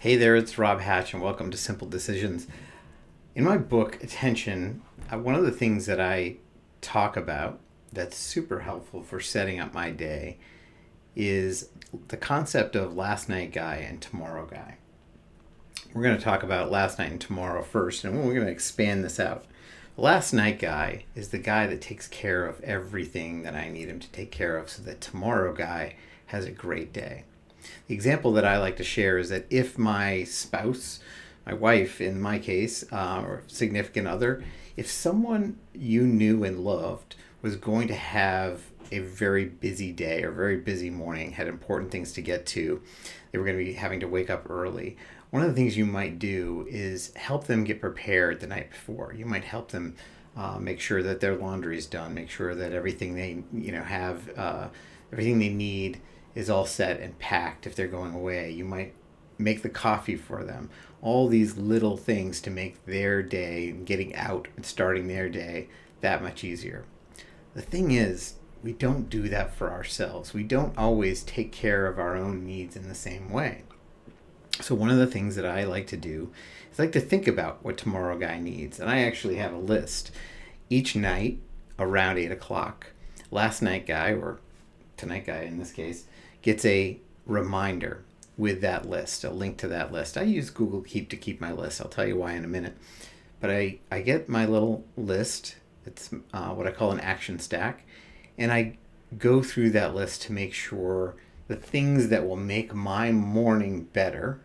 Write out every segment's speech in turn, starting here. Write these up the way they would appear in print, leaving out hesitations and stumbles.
Hey there, it's Rob Hatch, and welcome to Simple Decisions. In my book, Attention, one of the things that I talk about that's super helpful for setting up my day is the concept of last night guy and tomorrow guy. We're going to talk about last night and tomorrow first, and we're going to expand this out. The last night guy is the guy that takes care of everything that I need him to take care of so that tomorrow guy has a great day. The example that I like to share is that if my spouse, my wife in my case, or significant other, if someone you knew and loved was going to have a very busy day or very busy morning, had important things to get to, they were going to be having to wake up early. One of the things you might do is help them get prepared the night before. You might help them make sure that their laundry is done, make sure that everything they have, everything they need is all set and packed if they're going away. You might make the coffee for them. All these little things to make their day, getting out and starting their day, that much easier. The thing is, we don't do that for ourselves. We don't always take care of our own needs in the same way. So one of the things that I like to do is like to think about what tomorrow guy needs. And I actually have a list. Each night around 8 o'clock, last night guy, or tonight guy in this case, gets a reminder with that list, a link to that list. I use Google Keep to keep my list. I'll tell you why in a minute. But I get my little list. It's what I call an action stack. And I go through that list to make sure the things that will make my morning better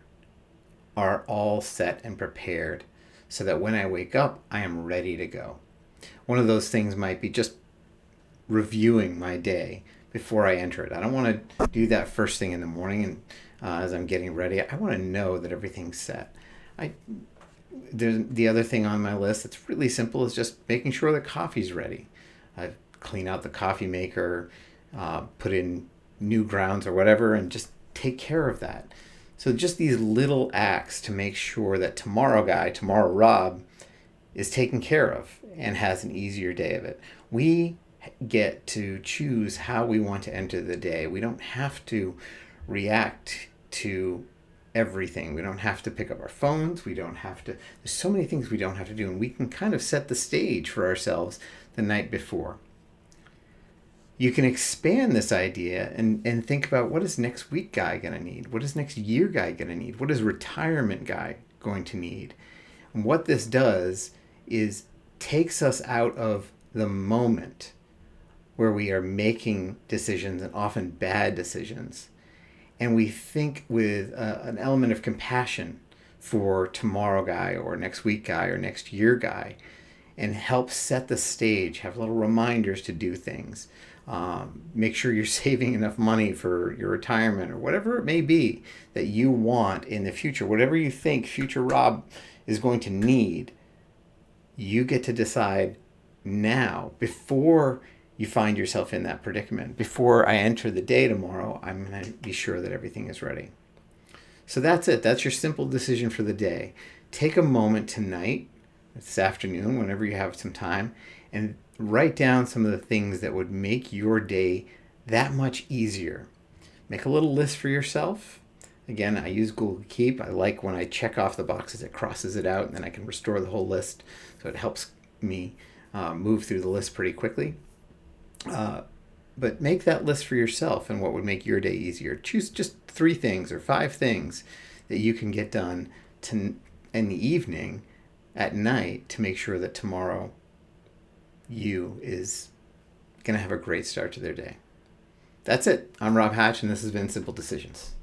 are all set and prepared so that when I wake up, I am ready to go. One of those things might be just reviewing my day before I enter it. I don't want to do that first thing in the morning and as I'm getting ready. I want to know that everything's set. The other thing on my list that's really simple is just making sure the coffee's ready. I clean out the coffee maker, put in new grounds or whatever, and just take care of that. So just these little acts to make sure that tomorrow guy, tomorrow Rob, is taken care of and has an easier day of it. We get to choose how we want to enter the day. We don't have to react to everything. We don't have to pick up our phones. We don't have to, there's so many things we don't have to do, and we can kind of set the stage for ourselves the night before. You can expand this idea and think about, what is next week guy going to need? What is next year guy going to need? What is retirement guy going to need? And what this does is takes us out of the moment where we are making decisions, and often bad decisions. And we think with an element of compassion for tomorrow guy or next week guy or next year guy, and help set the stage, have little reminders to do things. Make sure you're saving enough money for your retirement or whatever it may be that you want in the future. Whatever you think future Rob is going to need, you get to decide now, before you find yourself in that predicament. Before I enter the day tomorrow, I'm going to be sure that everything is ready. So that's it. That's your simple decision for the day. Take a moment tonight, this afternoon, whenever you have some time, and write down some of the things that would make your day that much easier. Make a little list for yourself. Again, I use Google Keep. I like when I check off the boxes, it crosses it out, and then I can restore the whole list. So it helps me move through the list pretty quickly. But make that list for yourself and what would make your day easier. Choose just 3 things or 5 things that you can get done in the evening, at night, to make sure that tomorrow you is going to have a great start to their day. That's it. I'm Rob Hatch, and this has been Simple Decisions.